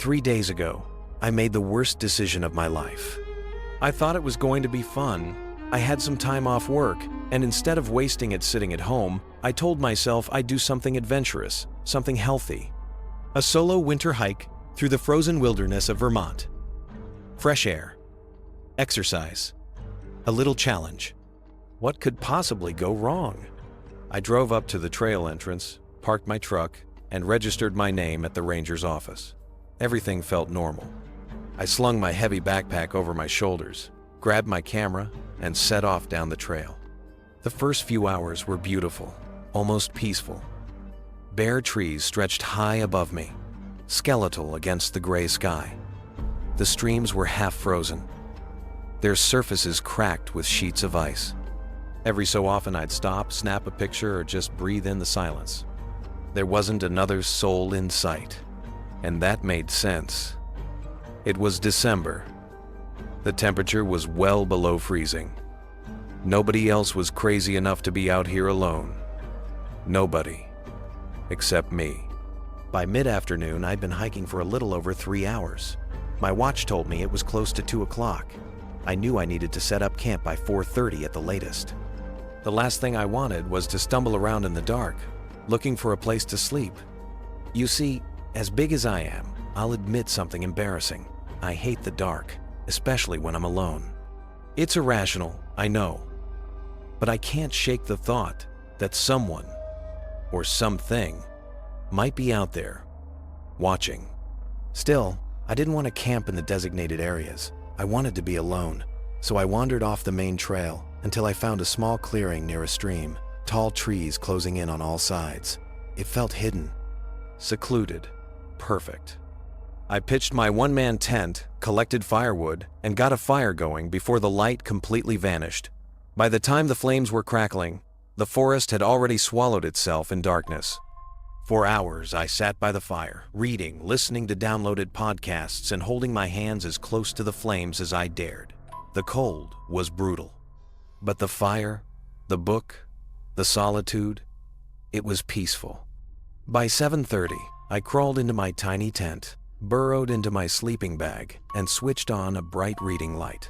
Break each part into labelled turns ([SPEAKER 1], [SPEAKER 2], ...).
[SPEAKER 1] 3 days ago, I made the worst decision of my life. I thought it was going to be fun. I had some time off work, and instead of wasting it sitting at home, I told myself I'd do something adventurous, something healthy. A solo winter hike through the frozen wilderness of Vermont. Fresh air. Exercise. A little challenge. What could possibly go wrong? I drove up to the trail entrance, parked my truck, and registered my name at the ranger's office. Everything felt normal. I slung my heavy backpack over my shoulders, grabbed my camera, and set off down the trail. The first few hours were beautiful, almost peaceful. Bare trees stretched high above me, skeletal against the gray sky. The streams were half frozen, their surfaces cracked with sheets of ice. Every so often I'd stop, snap a picture, or just breathe in the silence. There wasn't another soul in sight, and that made sense. It was December. The temperature was well below freezing. Nobody else was crazy enough to be out here alone. Nobody. Except me. By mid-afternoon, I'd been hiking for a little over 3 hours. My watch told me it was close to 2 o'clock. I knew I needed to set up camp by 4:30 at the latest. The last thing I wanted was to stumble around in the dark, looking for a place to sleep. You see, as big as I am, I'll admit something embarrassing. I hate the dark, especially when I'm alone. It's irrational, I know, but I can't shake the thought that someone, or something, might be out there, watching. Still, I didn't want to camp in the designated areas. I wanted to be alone, so I wandered off the main trail until I found a small clearing near a stream, tall trees closing in on all sides. It felt hidden, secluded, perfect. I pitched my one-man tent, collected firewood, and got a fire going before the light completely vanished. By the time the flames were crackling, the forest had already swallowed itself in darkness. For hours, I sat by the fire, reading, listening to downloaded podcasts, and holding my hands as close to the flames as I dared. The cold was brutal. But the fire, the book, the solitude, it was peaceful. By 7:30, I crawled into my tiny tent, burrowed into my sleeping bag, and switched on a bright reading light.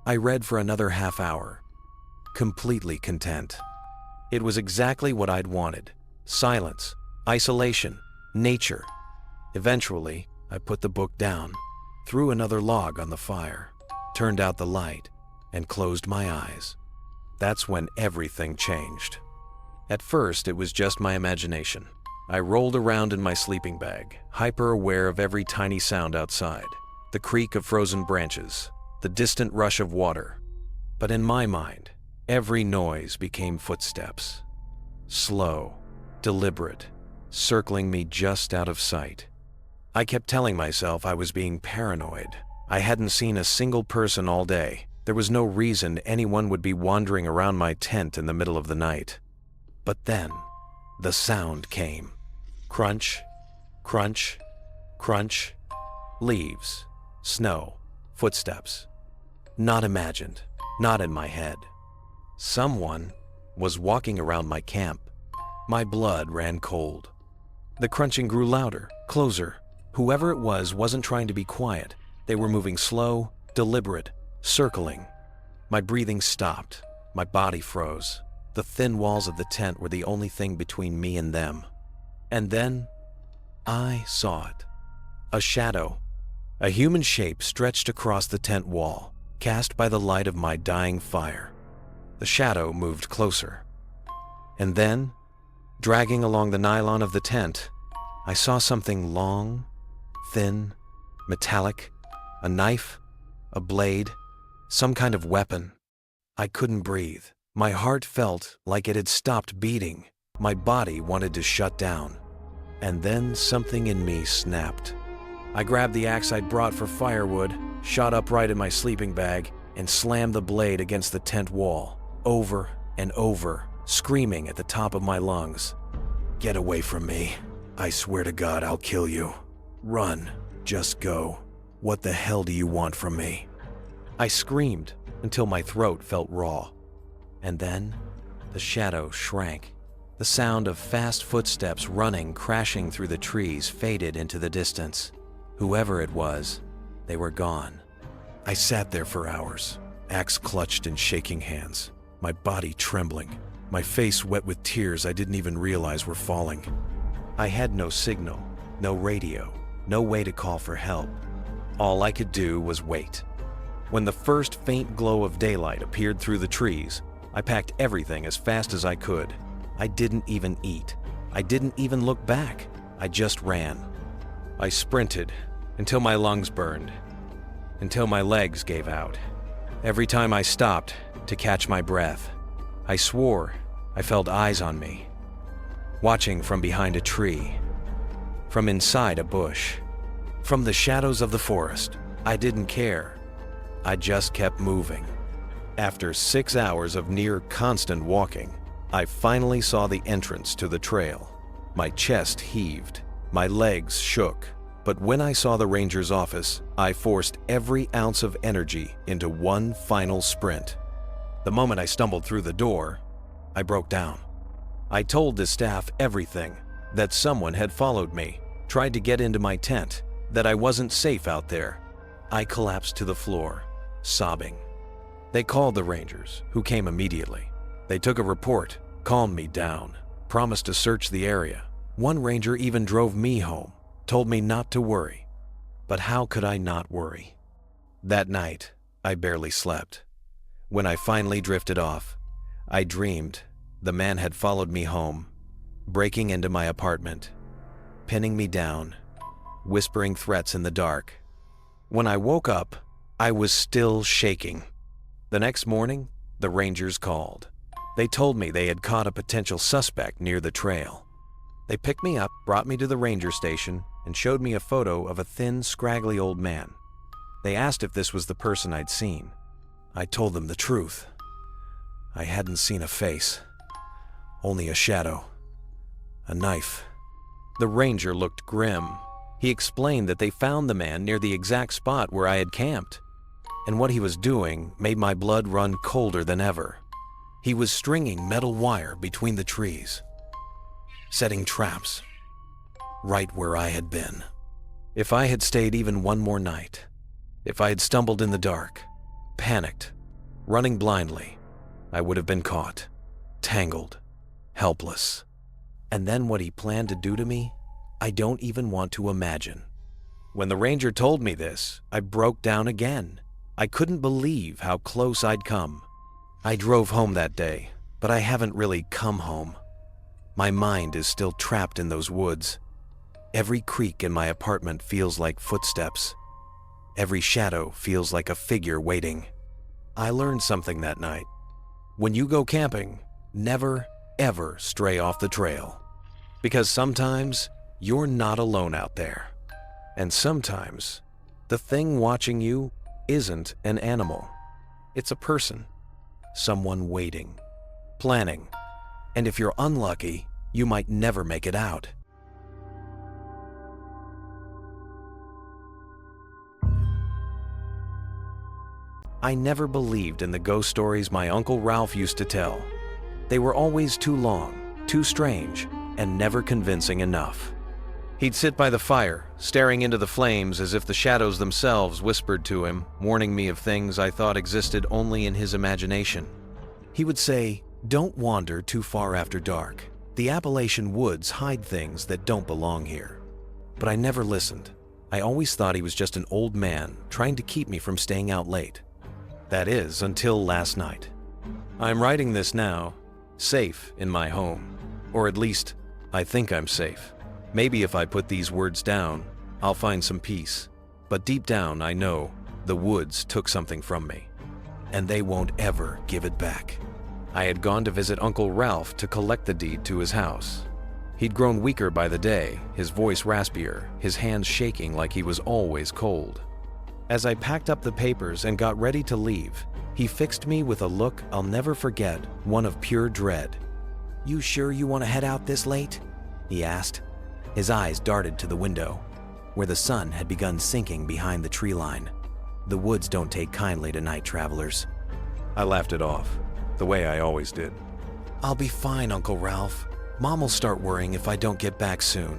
[SPEAKER 1] I read for another half hour, completely content. It was exactly what I'd wanted. Silence, isolation, nature. Eventually, I put the book down, threw another log on the fire, turned out the light, and closed my eyes. That's when everything changed. At first, it was just my imagination. I rolled around in my sleeping bag, hyper-aware of every tiny sound outside, the creak of frozen branches, the distant rush of water. But in my mind, every noise became footsteps. Slow, deliberate, circling me just out of sight. I kept telling myself I was being paranoid. I hadn't seen a single person all day. There was no reason anyone would be wandering around my tent in the middle of the night. But then, the sound came. Crunch, crunch, crunch. Leaves, snow, footsteps. Not imagined, not in my head. Someone was walking around my camp. My blood ran cold. The crunching grew louder, closer. Whoever it was wasn't trying to be quiet. They were moving slow, deliberate, circling. My breathing stopped. My body froze. The thin walls of the tent were the only thing between me and them. And then, I saw it. A shadow. A human shape stretched across the tent wall, cast by the light of my dying fire. The shadow moved closer. And then, dragging along the nylon of the tent, I saw something long, thin, metallic, a knife, a blade, some kind of weapon. I couldn't breathe. My heart felt like it had stopped beating. My body wanted to shut down. And then something in me snapped. I grabbed the axe I'd brought for firewood, shot upright in my sleeping bag, and slammed the blade against the tent wall, over and over, screaming at the top of my lungs. "Get away from me. I swear to God I'll kill you. Run. Just go. What the hell do you want from me?" I screamed until my throat felt raw. And then, the shadow shrank. The sound of fast footsteps running, crashing through the trees faded into the distance. Whoever it was, they were gone. I sat there for hours, axe clutched in shaking hands, my body trembling, my face wet with tears I didn't even realize were falling. I had no signal, no radio, no way to call for help. All I could do was wait. When the first faint glow of daylight appeared through the trees, I packed everything as fast as I could. I didn't even eat. I didn't even look back. I just ran. I sprinted until my lungs burned, until my legs gave out. Every time I stopped to catch my breath, I swore I felt eyes on me, watching from behind a tree, from inside a bush, from the shadows of the forest. I didn't care. I just kept moving. After 6 hours of near constant walking, I finally saw the entrance to the trail. My chest heaved, my legs shook, but when I saw the ranger's office, I forced every ounce of energy into one final sprint. The moment I stumbled through the door, I broke down. I told the staff everything, that someone had followed me, tried to get into my tent, that I wasn't safe out there. I collapsed to the floor, sobbing. They called the rangers, who came immediately. They took a report, calmed me down, promised to search the area. One ranger even drove me home, told me not to worry. But how could I not worry? That night, I barely slept. When I finally drifted off, I dreamed the man had followed me home, breaking into my apartment, pinning me down, whispering threats in the dark. When I woke up, I was still shaking. The next morning, the rangers called. They told me they had caught a potential suspect near the trail. They picked me up, brought me to the ranger station, and showed me a photo of a thin, scraggly old man. They asked if this was the person I'd seen. I told them the truth. I hadn't seen a face, only a shadow, a knife. The ranger looked grim. He explained that they found the man near the exact spot where I had camped, and what he was doing made my blood run colder than ever. He was stringing metal wire between the trees, setting traps right where I had been. If I had stayed even one more night, if I had stumbled in the dark, panicked, running blindly, I would have been caught, tangled, helpless. And then what he planned to do to me, I don't even want to imagine. When the ranger told me this, I broke down again. I couldn't believe how close I'd come. I drove home that day, but I haven't really come home. My mind is still trapped in those woods. Every creak in my apartment feels like footsteps. Every shadow feels like a figure waiting. I learned something that night. When you go camping, never, ever stray off the trail. Because sometimes you're not alone out there. And sometimes the thing watching you isn't an animal. It's a person. Someone waiting, planning. And if you're unlucky, you might never make it out. I never believed in the ghost stories my Uncle Ralph used to tell. They were always too long, too strange, and never convincing enough. He'd sit by the fire, staring into the flames as if the shadows themselves whispered to him, warning me of things I thought existed only in his imagination. He would say, "Don't wander too far after dark. The Appalachian woods hide things that don't belong here." But I never listened. I always thought he was just an old man trying to keep me from staying out late. That is, until last night. I'm writing this now, safe in my home. Or at least, I think I'm safe. Maybe if I put these words down, I'll find some peace. But deep down, I know the woods took something from me, and they won't ever give it back. I had gone to visit Uncle Ralph to collect the deed to his house. He'd grown weaker by the day, his voice raspier, his hands shaking like he was always cold. As I packed up the papers and got ready to leave, he fixed me with a look I'll never forget, one of pure dread. "You sure you want to head out this late?" he asked. His eyes darted to the window, where the sun had begun sinking behind the tree line. The woods don't take kindly to night travelers. I laughed it off, the way I always did. "I'll be fine, Uncle Ralph. Mom will start worrying if I don't get back soon.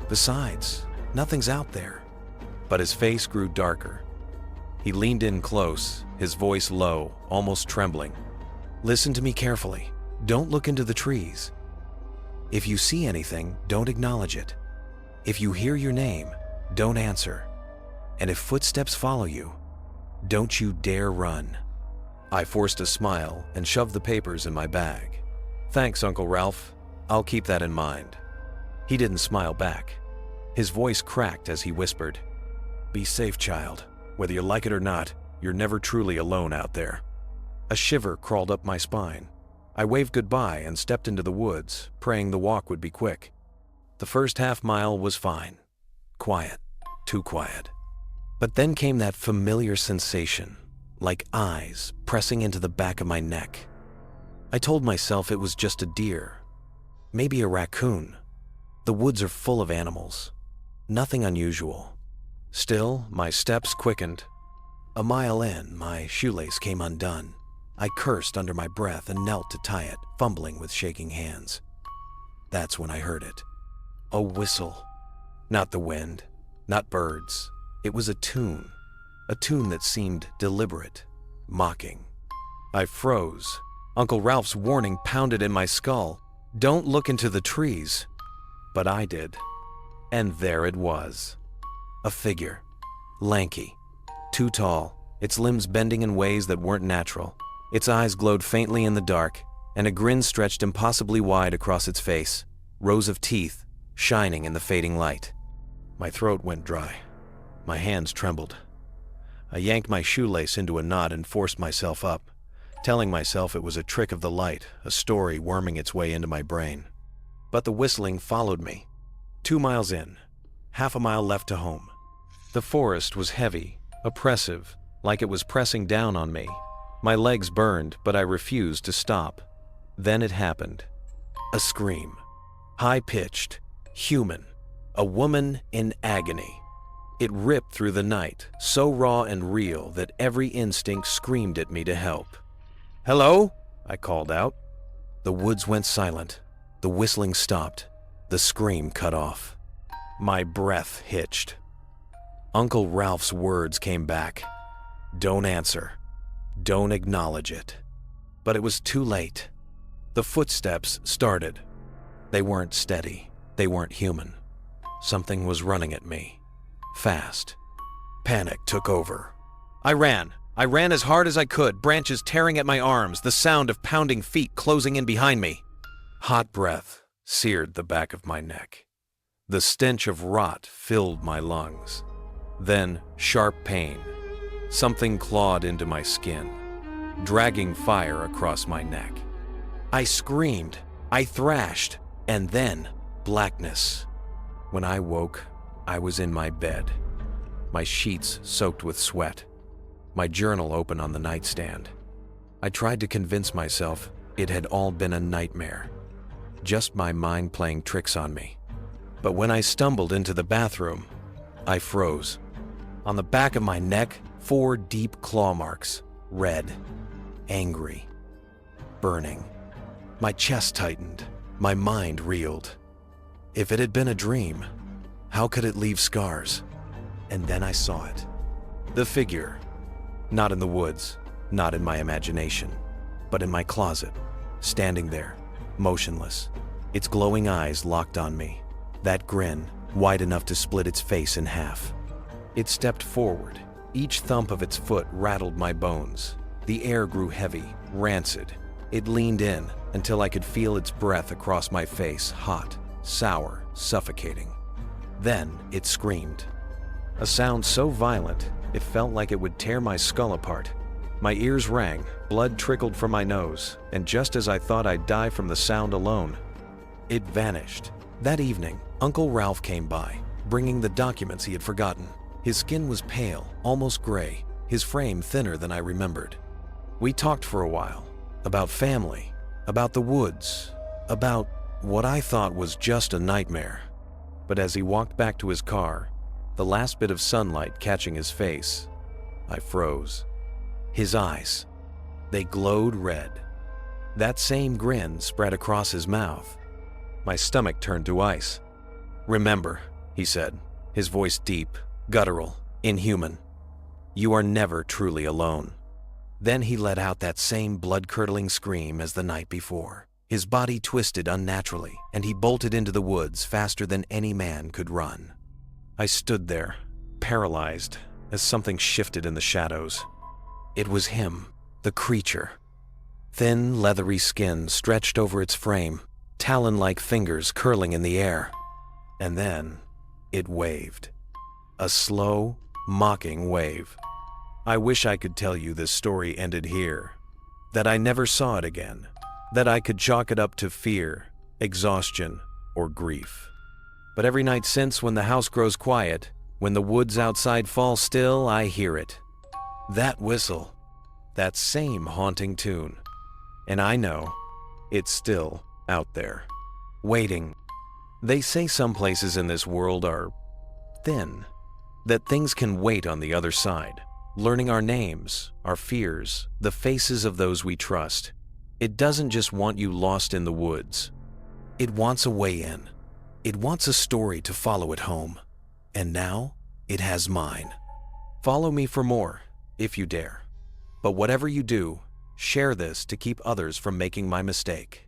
[SPEAKER 1] Besides, nothing's out there." but his face grew darker. He leaned in close, his voice low, almost trembling. "Listen to me carefully. Don't look into the trees. If you see anything, don't acknowledge it. If you hear your name, don't answer. And if footsteps follow you, don't you dare run." I forced a smile and shoved the papers in my bag. "Thanks, Uncle Ralph. I'll keep that in mind." He didn't smile back. His voice cracked as he whispered, "Be safe, child. Whether you like it or not, you're never truly alone out there." A shiver crawled up my spine. I waved goodbye and stepped into the woods, praying the walk would be quick. The first half-mile was fine. Quiet. Too quiet. But then came that familiar sensation, like eyes pressing into the back of my neck. I told myself it was just a deer. Maybe a raccoon. The woods are full of animals. Nothing unusual. Still, my steps quickened. A mile in, my shoelace came undone. I cursed under my breath and knelt to tie it, fumbling with shaking hands. That's when I heard it. A whistle. Not the wind, not birds. It was a tune that seemed deliberate, mocking. I froze. Uncle Ralph's warning pounded in my skull. Don't look into the trees. But I did. And there it was. A figure. Lanky. Too tall, its limbs bending in ways that weren't natural. Its eyes glowed faintly in the dark, and a grin stretched impossibly wide across its face, rows of teeth shining in the fading light. My throat went dry. My hands trembled. I yanked my shoelace into a knot and forced myself up, telling myself it was a trick of the light, a story worming its way into my brain. But the whistling followed me. 2 miles in, half a mile left to home. The forest was heavy, oppressive, like it was pressing down on me. My legs burned, but I refused to stop. Then it happened. A scream. High-pitched, human. A woman in agony. It ripped through the night, so raw and real that every instinct screamed at me to help. "Hello?" I called out. The woods went silent. The whistling stopped. The scream cut off. My breath hitched. Uncle Ralph's words came back. Don't answer. Don't acknowledge it. But it was too late. The footsteps started. They weren't steady. They weren't human. Something was running at me. Fast. Panic took over. I ran. I ran as hard as I could, branches tearing at my arms, the sound of pounding feet closing in behind me. Hot breath seared the back of my neck. The stench of rot filled my lungs. Then, sharp pain. Something clawed into my skin, dragging fire across my neck. I screamed. I thrashed. And then, blackness. When I woke, I was in my bed, my sheets soaked with sweat, my journal open on the nightstand. I tried to convince myself it had all been a nightmare, just my mind playing tricks on me. But when I stumbled into the bathroom, I froze. On the back of my neck, 4 deep claw marks, red, angry, burning. My chest tightened, my mind reeled. If it had been a dream, how could it leave scars? And then I saw it. The figure. Not in the woods, not in my imagination, but in my closet, standing there, motionless, its glowing eyes locked on me, that grin wide enough to split its face in half. It stepped forward. Each thump of its foot rattled my bones. The air grew heavy, rancid. It leaned in until I could feel its breath across my face, hot, sour, suffocating. Then it screamed. A sound so violent, it felt like it would tear my skull apart. My ears rang, blood trickled from my nose, and just as I thought I'd die from the sound alone, it vanished. That evening, Uncle Ralph came by, bringing the documents he had forgotten. His skin was pale, almost gray, his frame thinner than I remembered. We talked for a while, about family, about the woods, about what I thought was just a nightmare. But as he walked back to his car, the last bit of sunlight catching his face, I froze. His eyes, they glowed red. That same grin spread across his mouth. My stomach turned to ice. "Remember," he said, his voice deep, guttural, inhuman. You are never truly alone. Then he let out that same blood-curdling scream as the night before. His body twisted unnaturally, and he bolted into the woods faster than any man could run. I stood there, paralyzed, as something shifted in the shadows. It was him, the creature. Thin, leathery skin stretched over its frame, talon-like fingers curling in the air. And then, it waved. A slow, mocking wave. I wish I could tell you this story ended here, that I never saw it again, that I could chalk it up to fear, exhaustion, or grief. But every night since, when the house grows quiet, when the woods outside fall still, I hear it. That whistle, that same haunting tune. And I know it's still out there, waiting. They say some places in this world are thin, that things can wait on the other side, learning our names, our fears, the faces of those we trust. It doesn't just want you lost in the woods. It wants a way in. It wants a story to follow it home. And now, it has mine. Follow me for more, if you dare. But whatever you do, share this to keep others from making my mistake.